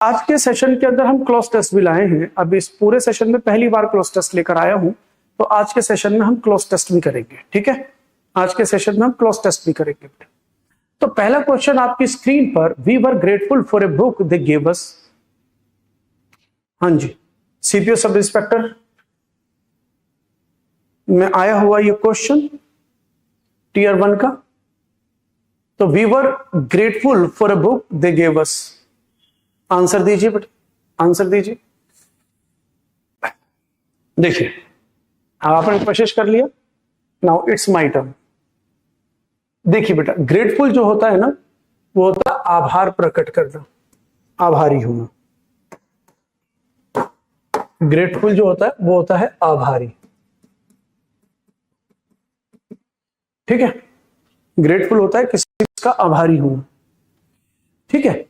आज के सेशन के अंदर हम क्लॉज टेस्ट भी लाए हैं। अब इस पूरे सेशन में पहली बार क्लॉज टेस्ट लेकर आया हूं, तो आज के सेशन में हम क्लॉज टेस्ट भी करेंगे। ठीक है, आज के सेशन में हम क्लॉज टेस्ट भी करेंगे। तो पहला क्वेश्चन आपकी स्क्रीन पर, we were grateful for a book they give us. हाँ जी, सीपीओ सब इंस्पेक्टर में आया हुआ ये क्वेश्चन टीयर 1 का। तो we were grateful for a book they give us. Answer दीजिए बेटा, आंसर दीजिए। देखिए, अब आपने कोशिश कर लिया, नाउ इट्स माय टर्न। देखिए बेटा, ग्रेटफुल जो होता है ना, वो होता है आभार प्रकट करना, आभारी होना। ग्रेटफुल जो होता है वो होता है आभारी। ठीक है, ग्रेटफुल होता है किसी का आभारी होना। ठीक है,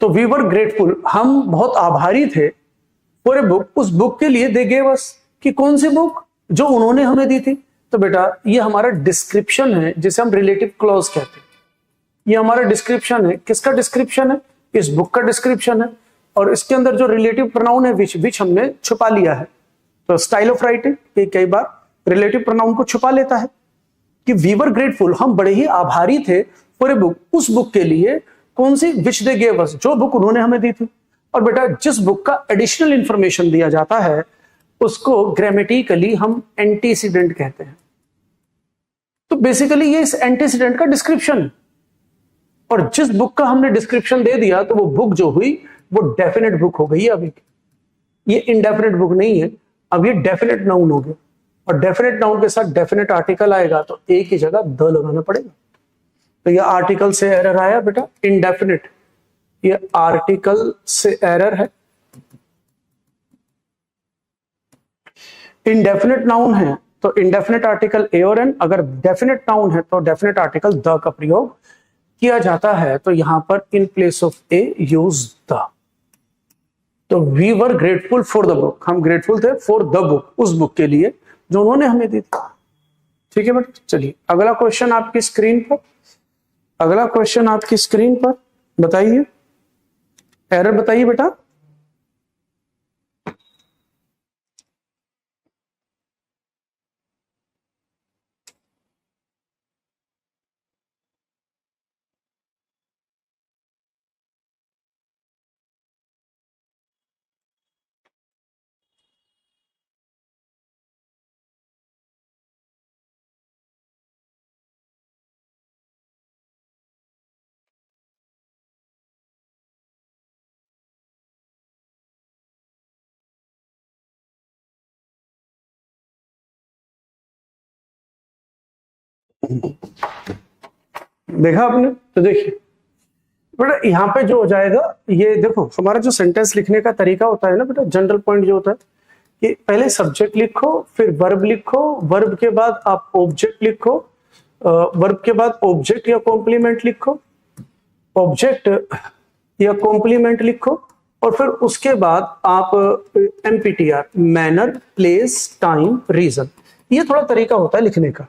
तो वी वर ग्रेटफुल, हम बहुत आभारी थे फॉर ए बुक, उस बुक के लिए। दे गेव अस, कि कौन सी बुक? जो उन्होंने हमें दी थी। तो बेटा ये हमारा डिस्क्रिप्शन है, जिसे हम रिलेटिव क्लॉज कहते हैं। ये हमारा डिस्क्रिप्शन है। किसका डिस्क्रिप्शन है? इस बुक का डिस्क्रिप्शन है। और इसके अंदर जो रिलेटिव प्रोनाउन है विच हमने छुपा लिया है। तो स्टाइल ऑफ राइटिंग कई बार रिलेटिव प्रोनाउन को छुपा लेता है कि वी वर ग्रेटफुल, हम बड़े ही आभारी थे फॉर ए बुक, उस बुक के लिए। कौन सी? विच दे गेव अस, जो बुक उन्होंने हमें दी थी। और बेटा जिस बुक का एडिशनल इंफॉर्मेशन दिया जाता है उसको ग्रामेटिकली हम एंटीसीडेंट कहते हैं। तो बेसिकली ये इस एंटीसीडेंट का डिस्क्रिप्शन है। और जिस बुक का हमने डिस्क्रिप्शन दे दिया तो वो बुक जो हुई वो डेफिनेट बुक हो गई। अभी ये इनडेफिनेट बुक नहीं है, अब ये डेफिनेट नाउन हो गया। और डेफिनेट नाउन के साथ डेफिनेट आर्टिकल आएगा तो एक ही जगह द लगाना पड़ेगा। तो ये आर्टिकल से एरर आया बेटा, इनडेफिनेट, ये आर्टिकल से एरर है। इनडेफिनेट नाउन है तो इनडेफिनेट आर्टिकल ए और एन, अगर डेफिनेट नाउन है तो डेफिनेट आर्टिकल द का प्रयोग किया जाता है। तो यहां पर in place of a use the. तो we were grateful for the book, हम ग्रेटफुल थे फॉर द बुक, उस बुक के लिए जो उन्होंने हमें दी थी। ठीक है बेटा, चलिए अगला क्वेश्चन आपकी स्क्रीन पर, अगला क्वेश्चन आपकी स्क्रीन पर। बताइए, एरर बताइए बेटा। देखा आपने? तो देखिए बेटा, यहाँ पे जो हो जाएगा, ये देखो हमारा जो सेंटेंस लिखने का तरीका होता है ना बेटा, जनरल पॉइंट जो होता है कि पहले सब्जेक्ट लिखो, फिर वर्ब लिखो, वर्ब के बाद आप ऑब्जेक्ट लिखो, वर्ब के बाद ऑब्जेक्ट या कॉम्प्लीमेंट लिखो, ऑब्जेक्ट या कॉम्प्लीमेंट लिखो, और फिर उसके बाद आप MPTR, manner, place, time, reason. ये थोड़ा तरीका होता है लिखने का,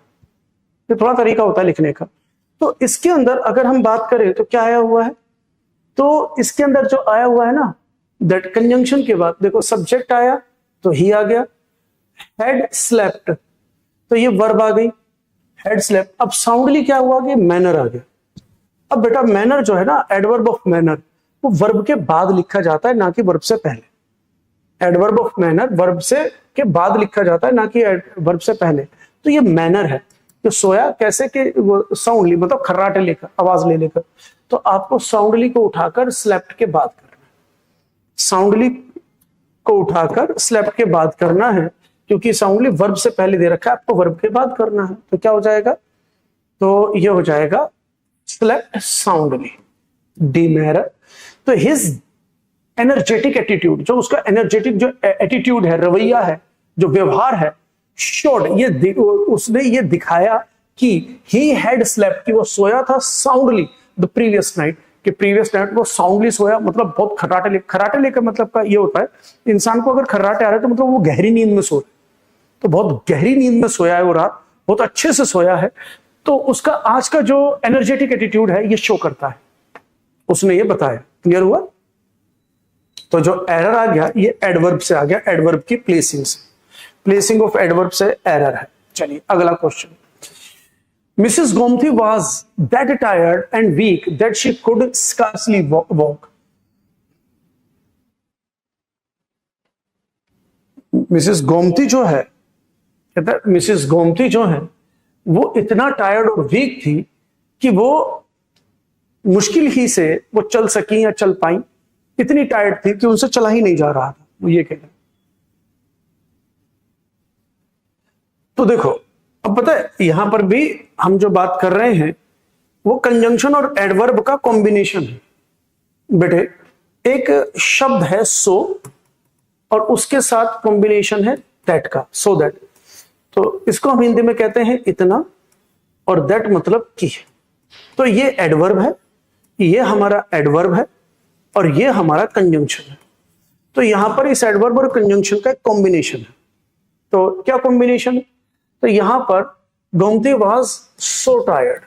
ये थोड़ा तरीका होता है लिखने का। तो इसके अंदर अगर हम बात करें तो क्या आया हुआ है? तो इसके अंदर जो आया हुआ है ना, दैट कंजंक्शन के बाद देखो सब्जेक्ट आया तो ही आ गया, हेड स्लेप्ट तो ये वर्ब आ गई, हेड स्लेप्ट। अब साउंडली क्या हुआ कि मैनर आ गया। अब बेटा मैनर जो है ना, एडवर्ब ऑफ मैनर, वो वर्ब के बाद लिखा जाता है, ना कि वर्ब से पहले। एडवर्ब ऑफ मैनर वर्ब से के बाद लिखा जाता है, ना कि वर्ब से पहले। तो ये मैनर है। तो सोया कैसे कि वो साउंडली, मतलब खर्राटे लेकर, आवाज ले लेकर। तो आपको साउंडली को उठाकर स्लेप्ट के बाद करना है, साउंडली को उठाकर स्लेप्ट के बाद करना है, क्योंकि साउंडली वर्ब से पहले दे रखा है, आपको वर्ब के बाद करना है। तो क्या हो जाएगा? तो ये हो जाएगा स्लेप्ट साउंडली, डीमेरर। तो हिज एनर्जेटिक एटीट्यूड, जो उसका एनर्जेटिक जो एटीट्यूड है, रवैया है, जो व्यवहार है, शोड, ये उसने ये दिखाया कि ही हैड स्लेप्ट, कि वो सोया था साउंडली द प्रीवियस नाइट, कि प्रीवियस नाइट वो साउंडली सोया, मतलब बहुत खर्राटे लेकर मतलब का ये होता है, इंसान को अगर खर्राटे आ रहे तो मतलब वो गहरी नींद में सो रहा है, तो बहुत गहरी नींद में सोया है वो रात, बहुत अच्छे से सोया है। तो उसका आज का जो एनर्जेटिक एटीट्यूड है ये शो करता है, उसने ये बताया। क्लियर हुआ? तो जो एरर आ गया ये एडवर्ब से आ गया, एडवर्ब की प्लेसिंग से, प्लेसिंग ऑफ एडवर्ब से एरर है। चलिए अगला question. Mrs Gomti was that tired and weak that she could scarcely walk. Mrs Gomti जो है, कहता है मिसेस गोमती जो है वो इतना टायर्ड और वीक थी कि वो मुश्किल ही से वो चल सकी या चल पाई, इतनी टायर्ड थी कि उनसे चला ही नहीं जा रहा था, वो ये कहना। तो देखो अब पता है यहां पर भी हम जो बात कर रहे हैं वो कंजंक्शन और एडवर्ब का कॉम्बिनेशन है। बेटे एक शब्द है सो और उसके साथ कॉम्बिनेशन है दैट का, सो दैट। तो इसको हम हिंदी में कहते हैं इतना, और दैट मतलब की। तो ये एडवर्ब है, ये हमारा एडवर्ब है और ये हमारा कंजंक्शन है। तो यहां पर इस एडवर्ब और कंजंक्शन का एक कॉम्बिनेशन है। तो क्या कॉम्बिनेशन है? तो यहां पर गोमती वाज सो टायर्ड,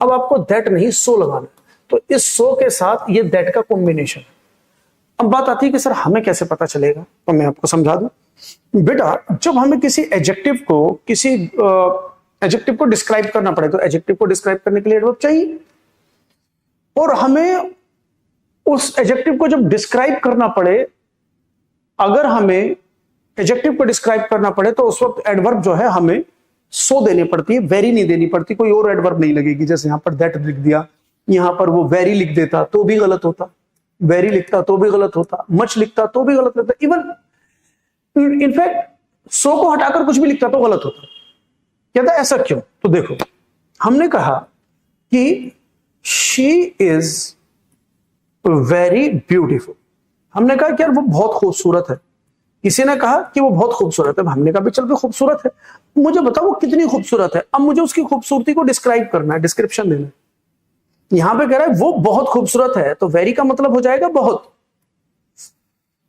अब आपको दैट नहीं सो लगाना, तो इस सो के साथ ये दैट का कॉम्बिनेशन है। अब बात आती है कि सर हमें कैसे पता चलेगा, तो मैं आपको समझा दूं। बेटा जब हमें किसी एडजेक्टिव को डिस्क्राइब करना पड़े, तो एडजेक्टिव को डिस्क्राइब करने के लिए एडवर्ब चाहिए, और हमें उस एडजेक्टिव को जब डिस्क्राइब करना पड़े, अगर हमें एडजेक्टिव को डिस्क्राइब करना पड़े तो उस वक्त एडवर्ब जो है हमें सो देनी पड़ती है, वेरी नहीं देनी पड़ती, कोई और एडवर्ब नहीं लगेगी। जैसे यहां पर दैट लिख दिया, यहां पर वो वेरी लिख देता तो भी गलत होता, वेरी लिखता तो भी गलत होता, मच लिखता तो भी गलत होता, इवन इनफैक्ट सो को हटाकर कुछ भी लिखता तो गलत होता। कहता ऐसा क्यों? तो देखो हमने कहा कि शी इज वेरी ब्यूटीफुल, हमने कहा कि यार वो बहुत खूबसूरत है। किसी ने कहा कि वो बहुत खूबसूरत है, हमने कहा भी चल भी खूबसूरत है, मुझे बताओ वो कितनी खूबसूरत है। अब मुझे उसकी खूबसूरती को डिस्क्राइब करना है, डिस्क्रिप्शन देना है। यहां पे कह रहा है वो बहुत खूबसूरत है, तो वेरी का मतलब हो जाएगा बहुत,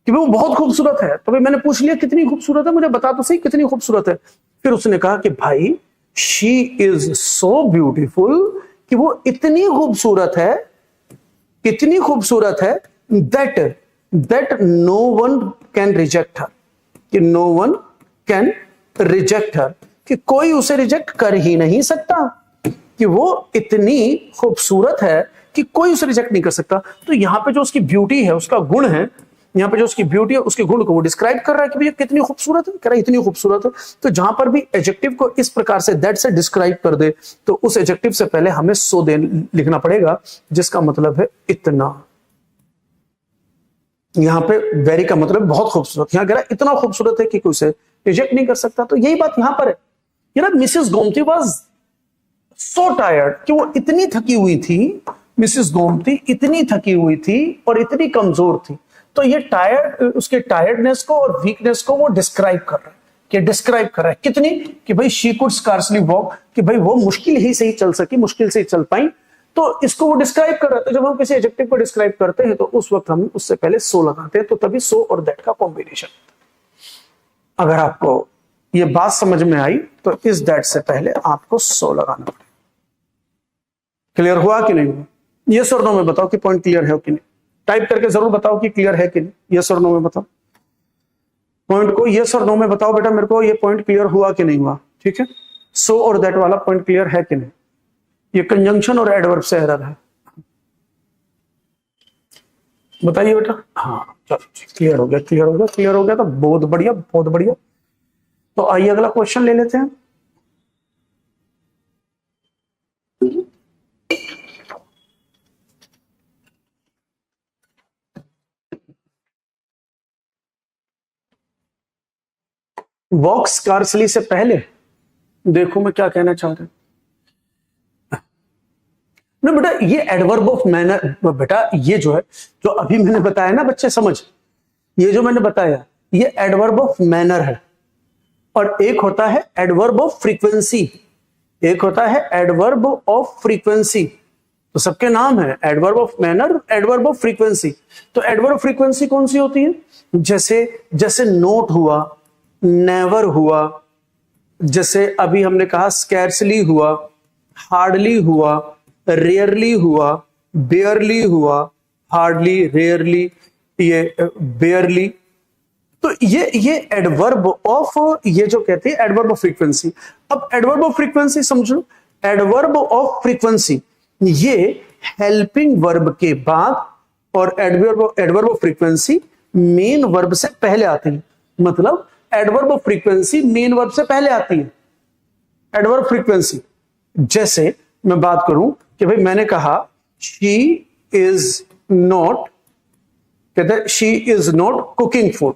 कि वो बहुत खूबसूरत है। तो भाई मैंने पूछ लिया कितनी खूबसूरत है, मुझे बता तो सही कितनी खूबसूरत है। फिर उसने कहा कि भाई शी इज सो ब्यूटीफुल, कि वो इतनी खूबसूरत है, इतनी खूबसूरत है that no one can reject her, कि no one can reject her, कि कोई उसे रिजेक्ट कर ही नहीं सकता, कि वो इतनी खूबसूरत है कि कोई उसे रिजेक्ट नहीं कर सकता। तो यहां पे जो उसकी ब्यूटी है, उसका गुण है, यहां पे जो उसकी ब्यूटी है उसके गुण को वो डिस्क्राइब कर रहा है कि भैया कितनी खूबसूरत है, कह रहा है इतनी खूबसूरत है। तो जहां पर भी एडजेक्टिव को इस प्रकार से दैट से डिस्क्राइब कर दे, तो उस एडजेक्टिव से पहले हमें सो दे लिखना पड़ेगा, जिसका मतलब है इतना। यहां पे वेरी का मतलब बहुत खूबसूरत, यहां कह रहा है इतना खूबसूरत है कि कोई उसे रिजेक्ट नहीं कर सकता। तो यही बात यहां पर है, you know Mrs Gomti was so tired, कि वो इतनी थकी हुई थी, मिसेस गोमती इतनी थकी हुई थी और इतनी कमजोर थी। तो ये टायर्ड, उसके टायर्डनेस को और वीकनेस को वो डिस्क्राइब कर रहा है, कि डिस्क्राइब कर रहा है कितनी, कि भाई शी कुड स्कार्सली वॉक, कि भाई वो मुश्किल ही से ही चल सकी, मुश्किल से ही चल पाई। तो इसको वो डिस्क्राइब कर रहा था। जब हम किसी एडजेक्टिव को डिस्क्राइब करते हैं तो उस वक्त हम उससे पहले सो लगाते हैं, तो तभी सो और दैट का कॉम्बिनेशन। अगर आपको ये बात समझ में आई तो इस दैट से पहले आपको सो लगाना पड़ेगा। क्लियर हुआ कि नहीं हुआ? यस और नो में बताओ कि पॉइंट क्लियर है कि नहीं। टाइप करके जरूर बताओ कि क्लियर है कि नहीं। यस और नो में बताओ, पॉइंट को यस और नो में बताओ बेटा मेरे को, ये पॉइंट क्लियर हुआ कि नहीं हुआ। ठीक है, सो और दैट वाला पॉइंट क्लियर है कि नहीं। ये कंजंक्शन और एडवर्ब से एरर है, बताइए बेटा। हाँ चलो क्लियर हो गया, क्लियर हो गया, क्लियर हो गया, तो बहुत बढ़िया, बहुत बढ़िया। तो आइए अगला क्वेश्चन ले लेते हैं। वॉक स्कार्सली से पहले देखो मैं क्या कहना चाह रहा हूं ना बेटा, ये एडवर्ब ऑफ मैनर, बेटा ये जो है, जो अभी मैंने बताया ना बच्चे समझ, ये जो मैंने बताया ये एडवर्ब ऑफ मैनर है, और एक होता है एडवर्ब ऑफ फ्रीक्वेंसी, एक होता है एडवर्ब ऑफ फ्रीक्वेंसी। तो सबके नाम है adverb of manner, adverb of frequency. तो एडवर्ब ऑफ फ्रीक्वेंसी कौन सी होती है? जैसे नोट हुआ, नेवर हुआ, जैसे अभी हमने कहा स्कैर्सली हुआ, हार्डली हुआ, रेयरली हुआ, बेयरली हुआ, हार्डली, रेयरली, ये बेयरली। तो ये एडवर्ब ऑफ, ये जो कहते हैं एडवर्ब ऑफ फ्रीक्वेंसी। अब एडवर्ब ऑफ फ्रीक्वेंसी समझो, एडवर्ब ऑफ फ्रीक्वेंसी ये हेल्पिंग वर्ब के बाद और adverb of frequency main verb से पहले आती है। मतलब adverb of frequency main verb से पहले आती है। एडवर्ब फ्रीक्वेंसी, जैसे मैं बात करूं कि भाई मैंने कहा शी इज नॉट, कहते हैं she is not cooking food,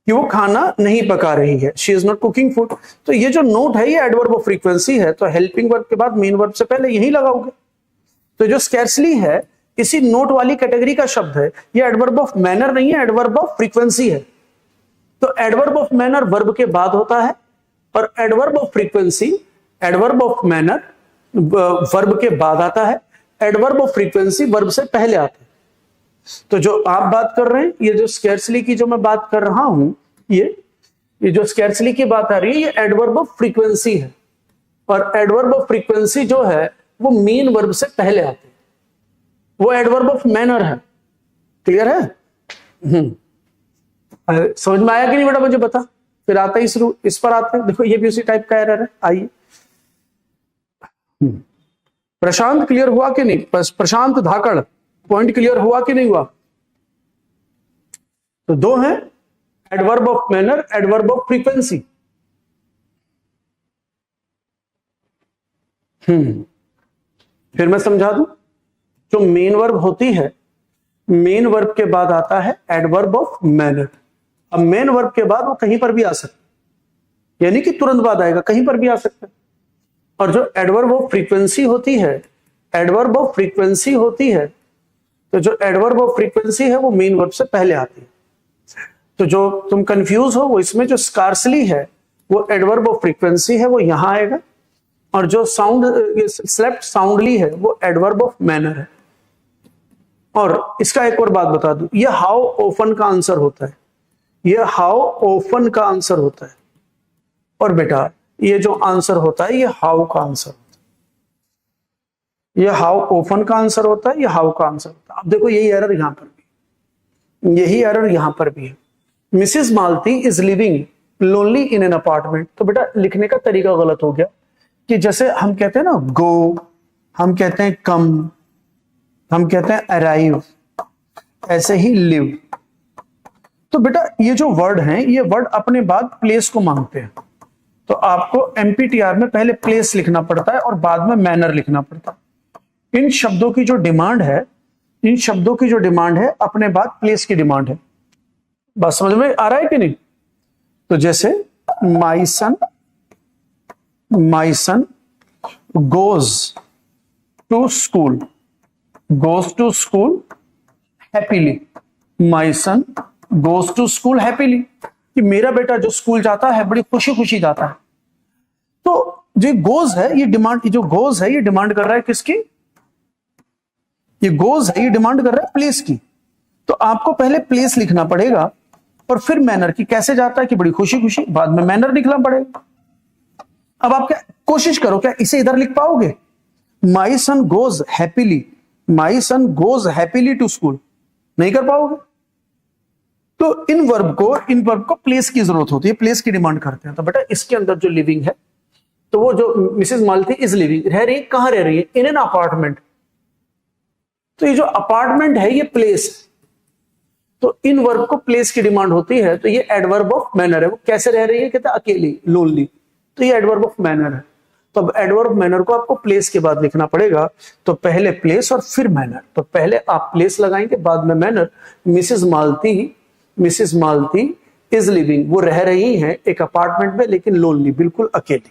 कि वो खाना नहीं पका रही है, she is not cooking food. तो ये जो नोट है ये एडवर्ब ऑफ फ्रीक्वेंसी है, तो हेल्पिंग वर्ब के बाद मेन वर्ब से पहले यही लगाओगे। तो जो स्कैर्सली है इसी नोट वाली कैटेगरी का शब्द है, ये एडवर्ब ऑफ मैनर नहीं है, एडवर्ब ऑफ फ्रीक्वेंसी है। तो एडवर्ब ऑफ मैनर वर्ब के बाद होता है और adverb of frequency, adverb of manner verb के बाद आता है, एडवर्ब ऑफ फ्रीक्वेंसी वर्ब से पहले आता है। तो जो आप बात कर रहे हैं, ये जो स्कैर्सली की जो मैं बात कर रहा हूं, ये जो स्कैर्सली की बात आ रही है, ये एडवर्ब ऑफ फ्रीक्वेंसी है। और एडवर्ब ऑफ फ्रीक्वेंसी जो है वो मेन वर्ब से पहले आते हैं, वो एडवर्ब ऑफ मैनर है। क्लियर है? समझ में आया कि नहीं बेटा? मुझे बता। फिर आता ही इस पर आते हैं। देखो ये भी उसी टाइप का एरर है। आइए, प्रशांत क्लियर हुआ कि नहीं? प्रशांत धाकड़ पॉइंट क्लियर हुआ कि नहीं हुआ? तो दो हैं, adverb of manner, adverb of frequency. फिर मैं समझा दूं, जो मेन वर्ब होती है, मेन वर्ब के बाद आता है एडवर्ब ऑफ मैनर। अब मेन वर्ब के बाद वो कहीं पर भी आ सकता है, यानी कि तुरंत बाद आएगा, कहीं पर भी आ सकता है। और जो एडवर्ब ऑफ फ्रीक्वेंसी होती है, एडवर्ब ऑफ फ्रीक्वेंसी होती है, तो जो एडवर्ब ऑफ फ्रीक्वेंसी है वो मेन वर्ब से पहले आती है। तो जो तुम कंफ्यूज हो वो इसमें जो स्कार्सली है वो एडवर्ब ऑफ फ्रीक्वेंसी है, वो यहां आएगा। और जो साउंड स्लेप्ट साउंडली है वो एडवर्ब ऑफ मैनर है। और इसका एक और बात बता दूं, ये हाउ ऑफन का आंसर होता है, ये हाउ ऑफन का आंसर होता है। और बेटा ये जो आंसर होता है ये हाउ का आंसर होता है, ये हाउ ऑफन का आंसर होता है, ये हाउ का आंसर होता है। अब देखो यही एरर यहां पर भी, यही एरर यहां पर भी है। Mrs Malti is living lonely in an apartment. तो बेटा लिखने का तरीका गलत हो गया, कि जैसे हम कहते हैं ना गो, हम कहते हैं कम, हम कहते हैं अराइव, ऐसे ही लिव। तो बेटा ये जो वर्ड हैं, ये वर्ड अपने बाद प्लेस को मांगते हैं। तो आपको एमपीटीआर में पहले प्लेस लिखना पड़ता है और बाद में मैनर लिखना पड़ता है। इन शब्दों की जो डिमांड है, इन शब्दों की जो डिमांड है अपने बाद प्लेस की डिमांड है। बात समझ में आ रहा है कि नहीं? तो जैसे my son goes to school, goes to school happily, my son goes to school happily, कि मेरा बेटा जो स्कूल जाता है बड़ी खुशी खुशी जाता है। तो जो गोज है ये डिमांड, जो गोज है ये डिमांड कर रहा है किसकी? ये गोज है ये डिमांड कर रहा है प्लेस की। तो आपको पहले प्लेस लिखना पड़ेगा और फिर मैनर की। कैसे जाता है? कि बड़ी खुशी खुशी, बाद में मैनर लिखना पड़ेगा। अब आप क्या कोशिश करो, क्या इसे इधर लिख पाओगे? My son goes happily, my son goes happily to school, नहीं कर पाओगे। तो इन वर्ब को प्लेस की जरूरत होती है, प्लेस की डिमांड करते हैं। तो बेटा इसके अंदर जो लिविंग है, तो वो जो मिसेस मालती इज लिविंग, रह रही है, कहां रह रही है? इन एन अपार्टमेंट। तो ये जो अपार्टमेंट है ये प्लेस है। तो इन वर्ब को प्लेस की डिमांड होती है, तो ये एडवर्ब ऑफ मैनर है। वो कैसे रह रही है? कहते हैं अकेली, लोनली। तो ये एडवर्ब ऑफ मैनर है। तो अब एडवर्ब मैनर को आपको प्लेस के बाद लिखना पड़ेगा। तो पहले प्लेस और फिर मैनर। तो पहले आप प्लेस लगाएंगे, बाद में manner. Mrs Malti is living, वो रह रही हैं एक अपार्टमेंट में लेकिन लोनली, बिल्कुल अकेली।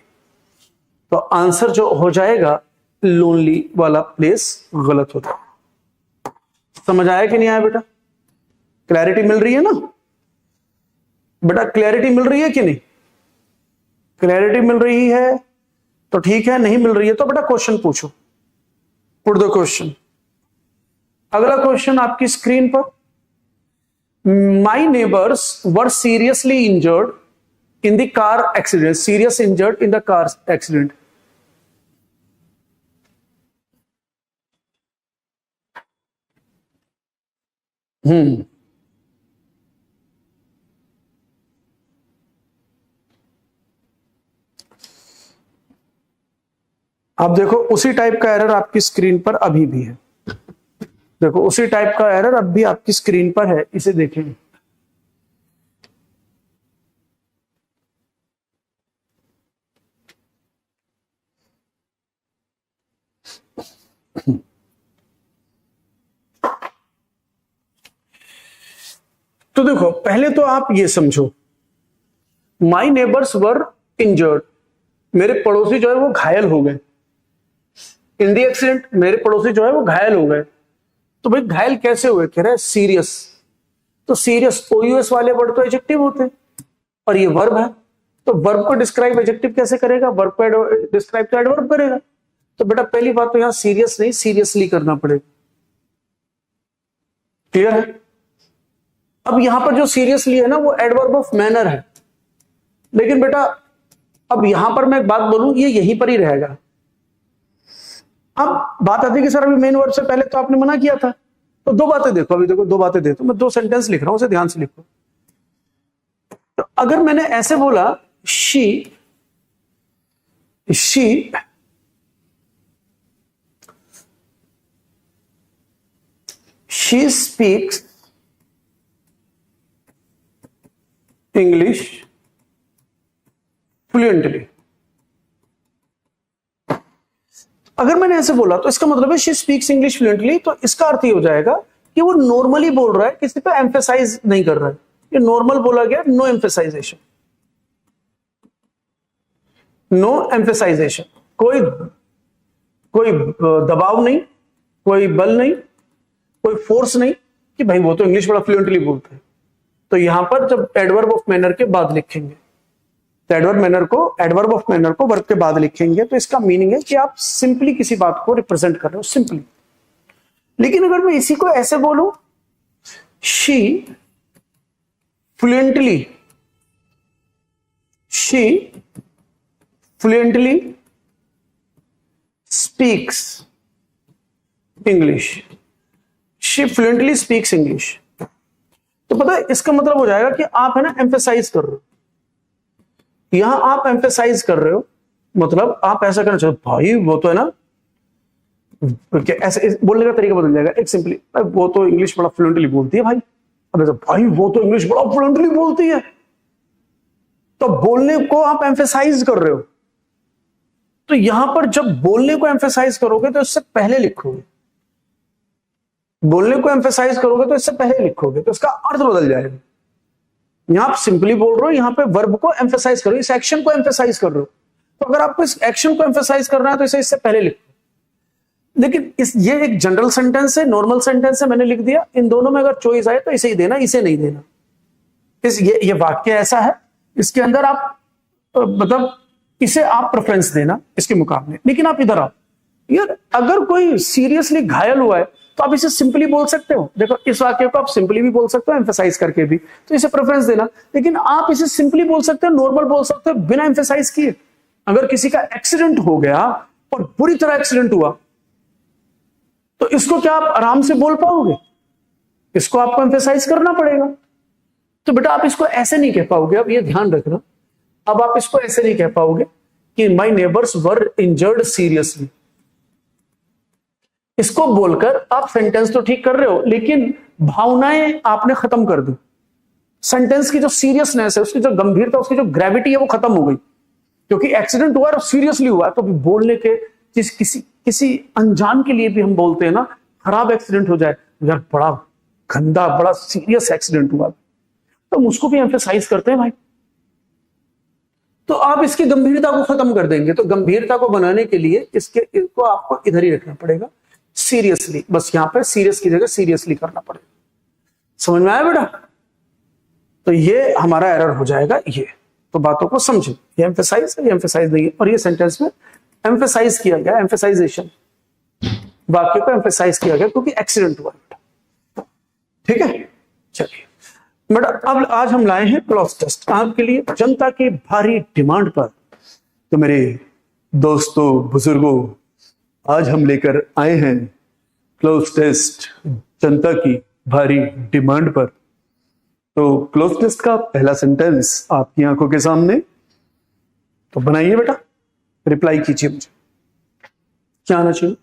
तो आंसर जो हो जाएगा लोनली वाला प्लेस गलत हो जाएगा। समझ आया कि नहीं आया बेटा? क्लैरिटी मिल रही है ना बेटा? क्लैरिटी मिल रही है कि नहीं? क्लैरिटी मिल रही है तो ठीक है, नहीं मिल रही है तो बेटा क्वेश्चन पूछो, पुट द क्वेश्चन। अगला क्वेश्चन आपकी स्क्रीन पर, my neighbours were seriously injured in the car accident, serious injured in the car accident. हम्म अब देखो उसी टाइप का एरर आपकी स्क्रीन पर अभी भी है। देखो उसी टाइप का एरर अब भी आपकी स्क्रीन पर है, इसे देखें। तो देखो पहले तो आप ये समझो, माई नेबर्स वर इंजर्ड, मेरे पड़ोसी जो है वो घायल हो गए। इन दी एक्सीडेंट, मेरे पड़ोसी जो है वो घायल हो गए। तो भाई घायल कैसे हुए, कह रहे हैं सीरियस। तो सीरियस ओयूएस वाले वर्ड तो एडजेक्टिव होते हैं और ये वर्ब है, तो वर्ब को डिस्क्राइब एडजेक्टिव कैसे करेगा, वर्ब को डिस्क्राइब तो एडवर्ब करेगा। तो बेटा पहली बात तो यहां सीरियस नहीं सीरियसली करना पड़ेगा। क्लियर है? अब यहां पर जो सीरियसली है ना वो एडवर्ब ऑफ मैनर है, लेकिन बेटा अब यहां पर मैं एक बात बोलूं, ये यहीं पर ही रहेगा। अब बात आती है कि सर अभी मेन वर्ड से पहले तो आपने मना किया था, तो दो बातें देखो, अभी देखो दो बातें देखो, मैं दो सेंटेंस लिख रहा हूं, उसे ध्यान से लिखो। तो अगर मैंने ऐसे बोला शी स्पीक्स इंग्लिश फ्लुएंटली, अगर मैंने ऐसे बोला तो इसका मतलब है शी स्पीक्स इंग्लिश फ्लुएंटली, तो इसका अर्थ ये हो जाएगा कि वो नॉर्मली बोल रहा है, किसी पे एम्फेसाइज नहीं कर रहा है। ये नॉर्मल बोला गया, नो एम्फेसाइजेशन, नो एम्फेसाइजेशन, कोई दबाव नहीं, कोई बल नहीं, कोई फोर्स नहीं कि भाई वो तो इंग्लिश बड़ा फ्लुएंटली बोलते हैं। तो यहां पर जब एडवर्ब ऑफ मैनर के बाद लिखेंगे तो एडवर्ब ऑफ मैनर को वर्ब के बाद लिखेंगे, तो इसका मीनिंग है कि आप सिंपली किसी बात को रिप्रेजेंट कर रहे हो, सिंपली। लेकिन अगर मैं इसी को ऐसे बोलूं, she fluently speaks English, she fluently speaks English, तो पता है इसका मतलब हो जाएगा कि आप है ना एम्फेसाइज कर रहे हो। यहां आप एम्फेसाइज कर रहे हो, मतलब आप ऐसा करना चाहते हो, भाई वो तो है ना, ऐसे बोलने का तरीका बदल जाएगा। एक सिंपली, वो तो इंग्लिश बड़ा फ्लुएंटली बोलती है भाई, अब ऐसा भाई वो तो इंग्लिश बड़ा फ्लुएंटली बोलती है, तो बोलने को आप एम्फेसाइज कर रहे हो। तो यहां पर जब बोलने को एम्फेसाइज करोगे तो इससे पहले लिखोगे, बोलने को एम्फेसाइज करोगे तो इससे पहले लिखोगे, तो इसका अर्थ बदल जाएगा। यहां आप सिंपली बोल रहे हो, यहां पे वर्ब को एम्फेसाइज करो, इस एक्शन को एम्फेसाइज कर रहे हो। तो अगर आपको इस एक्शन को एम्फेसाइज करना है तो इसे इससे पहले लिखो। लेकिन ये एक जनरल सेंटेंस है, नॉर्मल सेंटेंस है, मैंने लिख दिया। इन दोनों में अगर चॉइस आए तो इसे ही देना, इसे नहीं देना। ये वाक्य ऐसा है, इसके अंदर आप मतलब इसे आप प्रेफरेंस देना इसके मुकाबले। लेकिन आप इधर आओ यार, अगर कोई सीरियसली घायल हुआ है तो आप इसे सिंपली बोल सकते हो। देखो इस वाक्य को आप सिंपली भी बोल सकते हो, एम्फेसाइज करके भी, तो इसे प्रेफरेंस देना। लेकिन आप इसे सिंपली बोल सकते हो, नॉर्मल बोल सकते हो, बिना एम्फेसाइज किए। अगर किसी का एक्सीडेंट हो गया और बुरी तरह एक्सीडेंट हुआ, तो इसको क्या आप आराम से बोल पाओगे? इसको आपको एम्फेसाइज करना पड़ेगा। तो बेटा आप इसको ऐसे नहीं कह पाओगे, अब ये ध्यान रखना। अब आप इसको ऐसे नहीं कह पाओगे कि माई नेबर्स वर इंजर्ड सीरियसली। इसको बोलकर आप सेंटेंस तो ठीक कर रहे हो, लेकिन भावनाएं आपने खत्म कर दी। सेंटेंस की जो सीरियसनेस है, उसकी जो गंभीरता, उसकी जो ग्रेविटी है, वो खत्म हो गई। क्योंकि एक्सीडेंट हुआ और सीरियसली हुआ, तो बोलने के किसी अनजान के लिए भी हम बोलते हैं ना, खराब एक्सीडेंट हो जाए, यार बड़ा गंदा बड़ा सीरियस एक्सीडेंट हुआ, तो हम उसको भी एम्फेसाइज करते हैं भाई। तो आप इसकी गंभीरता को खत्म कर देंगे। तो गंभीरता को बनाने के लिए इसको आपको इधर ही रखना पड़ेगा, सीरियसली। बस यहां पर सीरियस की जगह सीरियसली करना पड़ेगा। समझ में आया बेटा? तो ये हमारा एरर हो जाएगा। ये तो बातों को समझे, ये एम्फेसाइज है, ये एम्फेसाइज नहीं है। और ये सेंटेंस में एम्फेसाइज किया गया, एम्फेसाइजेशन, वाक्य को एम्फेसाइज किया गया क्योंकि एक्सीडेंट हुआ बेटा। ठीक है, चलिए बेटा, अब आज हम लाए हैं क्लॉज टेस्ट आपके लिए, जनता की भारी डिमांड पर। तो मेरे दोस्तों बुजुर्गों, आज हम लेकर आए हैं क्लोज टेस्ट जनता की भारी डिमांड पर। तो क्लोज टेस्ट का पहला सेंटेंस आपकी आंखों के सामने, तो बनाइए बेटा, रिप्लाई कीजिए मुझे, क्या आना चाहिए?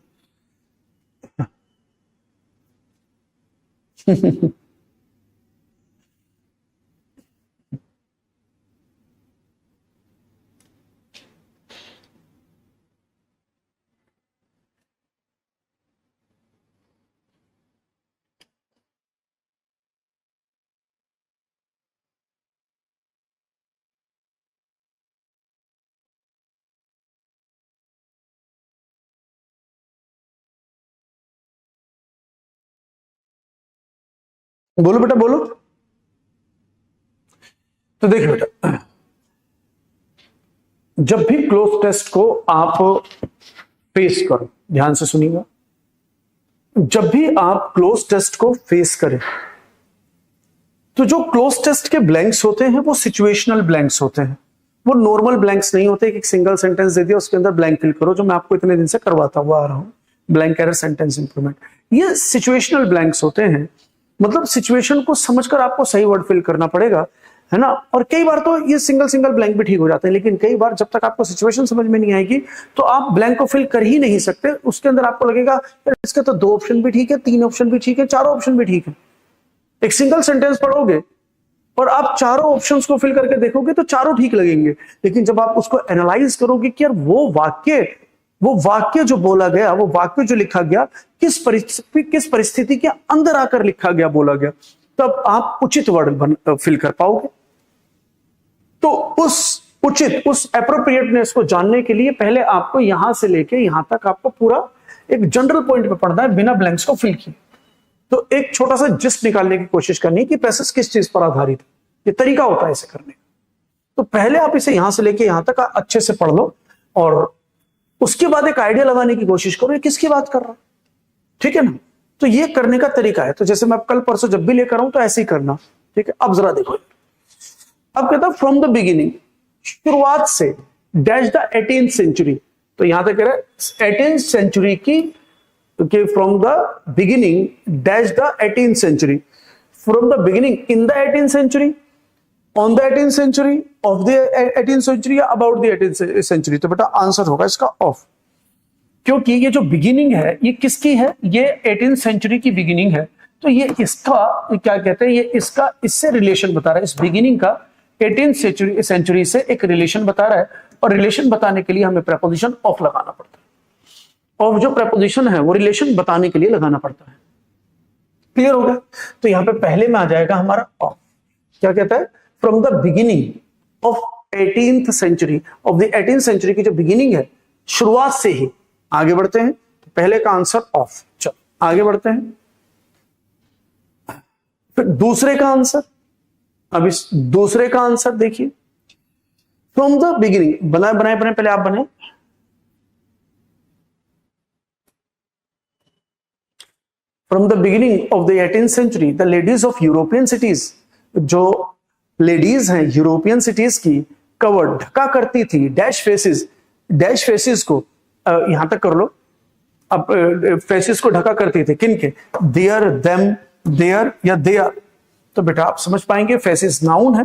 बोलो बेटा बोलो। तो देखिए बेटा, जब भी क्लोज टेस्ट को आप फेस करो, ध्यान से सुनिएगा, जब भी आप क्लोज टेस्ट को फेस करें तो जो क्लोज टेस्ट के ब्लैंक्स होते हैं वो सिचुएशनल ब्लैंक्स होते हैं, वो नॉर्मल ब्लैंक्स नहीं होते कि एक सिंगल सेंटेंस दे दिया उसके अंदर ब्लैंक फिल करो, जो मैं आपको इतने दिन से करवाता हुआ आ रहा हूं, ब्लैंक एरर सेंटेंस इंप्रूवमेंट। ये सिचुएशनल ब्लैंक्स होते हैं, मतलब सिचुएशन को समझकर आपको सही वर्ड फिल करना पड़ेगा, है ना। और कई बार तो ये सिंगल सिंगल ब्लैंक भी ठीक हो जाते हैं, लेकिन कई बार जब तक आपको सिचुएशन समझ में नहीं आएगी तो आप ब्लैंक को फिल कर ही नहीं सकते। उसके अंदर आपको लगेगा इसके तो 2 ऑप्शन भी ठीक है, 3 ऑप्शन भी ठीक है, 4 ऑप्शन भी ठीक है। एक सिंगल सेंटेंस पढ़ोगे और आप चारों ऑप्शंस को फिल करके देखोगे तो चारों ठीक लगेंगे, लेकिन जब आप उसको एनालाइज करोगे कि यार वो वाक्य जो बोला गया, वो वाक्य जो लिखा गया किस परिस्थिति के अंदर आकर लिखा गया, बोला गया, तब आप उचित वर्ड फिल कर पाओगे। तो उस एप्रोप्रिएटनेस को जानने के लिए पहले आपको यहां से लेके यहां तक आपको पूरा एक जनरल पॉइंट पे पढ़ना है, बिना ब्लैंक्स को फिल किए। तो एक छोटा सा जिस्ट निकालने की कोशिश करनी है कि पैसेज किस चीज पर आधारित है, ये तरीका होता है इसे करने का। तो पहले आप इसे यहां से लेके यहां तक अच्छे से पढ़ लो और उसके बाद एक आइडिया लगाने की कोशिश करो ये किसकी बात कर रहा है, ठीक है ना। तो ये करने का तरीका है। तो जैसे मैं कल परसों जब भी लेकर आऊं तो ऐसे ही करना, ठीक है। अब जरा देखो, अब कहता है फ्रॉम द बिगिनिंग, शुरुआत से, डैश द 18th सेंचुरी। तो यहां तक कह रहा है 18th सेंचुरी की, from the beginning dash the 18th century, from the beginning in the 18th century, on the 18th century, of the 18th century या अबाउट द 18th सेंचुरी। तो बेटा आंसर होगा इसका ऑफ, क्योंकि ये जो बिगिनिंग है ये किसकी है, ये 18th सेंचुरी की बिगिनिंग है। तो ये इसका क्या कहते हैं, ये इसका इससे रिलेशन बता रहा है, इस बिगिनिंग का 18th सेंचुरी से एक रिलेशन बता रहा है। और रिलेशन बताने के लिए हमें प्रेपोजिशन ऑफ लगाना पड़ता है। ऑफ जो प्रेपोजिशन है वो रिलेशन बताने के लिए लगाना पड़ता है। क्लियर होगा। तो यहां पे पहले में आ जाएगा हमारा ऑफ, क्या कहता है, from the beginning of 18th century, of the 18th century की जो बिगिनिंग है, शुरुआत से ही। आगे बढ़ते हैं, तो पहले का आंसर ऑफ। चलो आगे बढ़ते हैं, फिर दूसरे का आंसर। अब इस दूसरे का आंसर देखिए, फ्रॉम द बिगिनिंग, बनाए पहले आप बनाए। From the beginning of the 18th century the ladies of European cities, जो लेडीज हैं यूरोपियन सिटीज की, कवर्ड ढका करती थी, डैश फेसिस, डैश फेसिस को यहां तक कर लो। अब फेसिस को ढका करती थी किन के, देयर, देम, देयर या देयर। तो बेटा आप समझ पाएंगे फेसिस नाउन है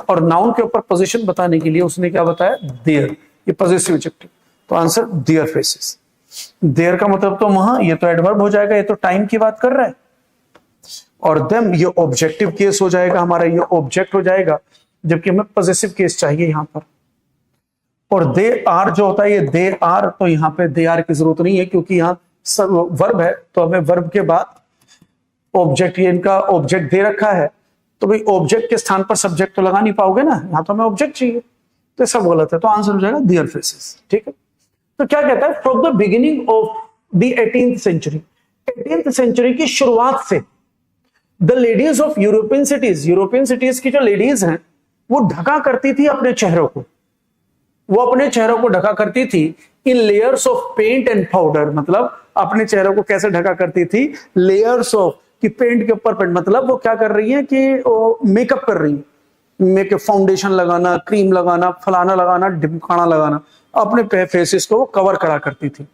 और नाउन के ऊपर पोजीशन बताने के लिए उसने क्या बताया, देयर, ये पॉजिटिव एडजेक्टिव। तो आंसर देयर फेसिस। देयर का मतलब तो वहां, ये तो एडवर्ब हो जाएगा, ये तो टाइम की बात कर रहा है। और देम ये ऑब्जेक्टिव केस हो जाएगा हमारा, ये ऑब्जेक्ट हो जाएगा, जबकि हमें पॉजिटिव केस चाहिए यहां पर। और दे आर जो होता है, ये दे आर, तो यहां पे दे आर की जरूरत नहीं है क्योंकि यहां सब वर्ब है। तो हमें वर्ब के बाद ऑब्जेक्ट, ये इनका ऑब्जेक्ट दे रखा है, तो भाई ऑब्जेक्ट के स्थान पर सब्जेक्ट तो लगा नहीं पाओगे ना, यहां तो हमें ऑब्जेक्ट चाहिए, तो सब गलत है। तो आंसर हो जाएगा देयर फेसेस, ठीक है। तो क्या कहता है, from the beginning of the 18th century, 18th century की शुरुआत से, the ladies of European cities, European cities की जो लेडीज हैं वो ढका करती थी अपने चेहरों को, वो अपने चेहरों को ढका करती थी in layers of paint and powder. मतलब अपने चेहरों को कैसे ढका करती थी, लेयर्स ऑफ, कि पेंट के ऊपर पेंट, मतलब वो क्या कर रही है कि वो मेकअप कर रही है, मेकअप, फाउंडेशन लगाना, क्रीम लगाना, फलाना लगाना, ढिमकाना लगाना, अपने फेसेस को वो कवर करा करती थी।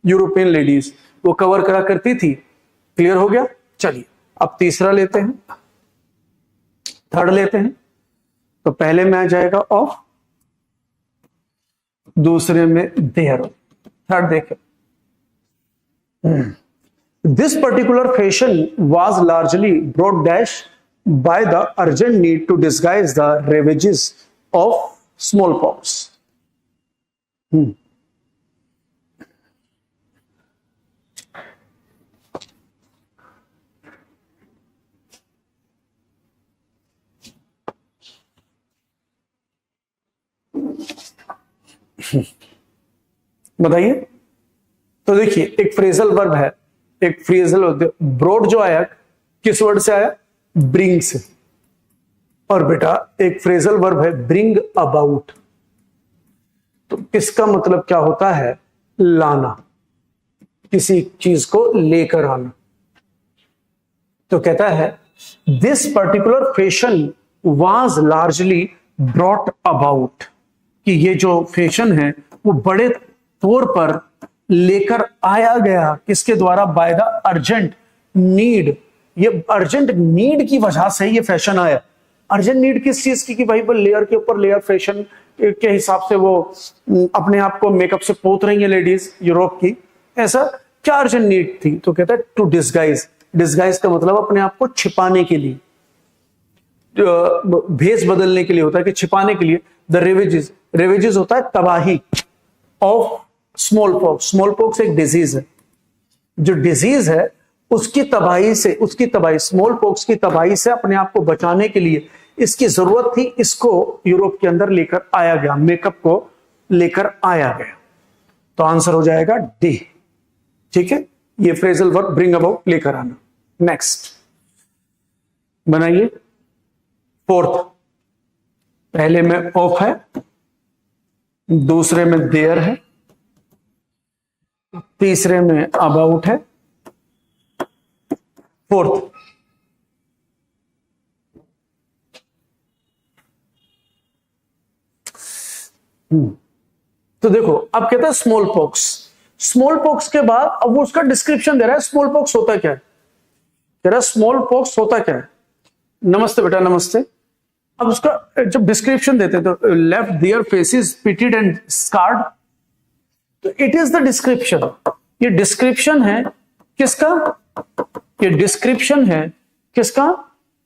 यूरोपियन लेडीज वो कवर करा करती थी। क्लियर हो गया। चलिए अब तीसरा लेते हैं, थर्ड लेते हैं। तो पहले में आ जाएगा ऑफ, दूसरे में देयर, थर्ड देखें। This particular fashion was largely brought dash by the urgent need to disguise the ravages of smallpox. बताइए। तो देखिए, एक फ्रेजल वर्ब है, एक फ्रेजल ब्रॉड जो आया किस वर्ड से आया? ब्रिंग से। और बेटा एक फ्रेजल वर्ब है ब्रिंग अबाउट, तो इसका मतलब क्या होता है? लाना, किसी चीज को लेकर आना। तो कहता है this particular fashion was largely brought about, कि ये जो फैशन है वो बड़े तौर पर लेकर आया गया, किसके द्वारा? By the urgent need. ये अर्जेंट नीड की वजह से ये फैशन आया। अर्जेंट नीड किस चीज की? कि भाई वो लेयर के ऊपर लेयर फैशन के हिसाब से वो अपने आप को मेकअप से पोत रही है लेडीज यूरोप की, ऐसा क्या अर्जेंट नीड थी? तो कहता है टू डिस्गाइज। डिस्गाइज का मतलब अपने आप को छिपाने के लिए, भेष बदलने के लिए होता है, कि छिपाने के लिए। द रेवेजेस, रेवेजेस होता है तबाही, of small pox. Small pox एक डिजीज है, जो डिजीज है उसकी तबाही से, उसकी तबाही, स्मॉल पॉक्स की तबाही से अपने आप को बचाने के लिए इसकी जरूरत थी, इसको यूरोप के अंदर लेकर आया गया, मेकअप को लेकर आया गया। तो आंसर हो जाएगा डी। ठीक है, ये फ्रेजल वर्ब ब्रिंग अबाउट, लेकर आना। नेक्स्ट बनाइए। फोर्थ, पहले में ऑफ है, दूसरे में देयर है, तीसरे में अबाउट है, फोर्थ तो देखो अब कहता है स्मॉल पॉक्स। स्मॉल पॉक्स के बाद अब वो उसका डिस्क्रिप्शन दे रहा है, स्मॉल पॉक्स होता क्या है? कह रहा है स्मॉल पॉक्स होता क्या है? नमस्ते बेटा, नमस्ते। अब उसका जब डिस्क्रिप्शन देते तो left their faces pitted and scarred, तो इट इज द डिस्क्रिप्शन। ये डिस्क्रिप्शन है किसका? ये डिस्क्रिप्शन है किसका?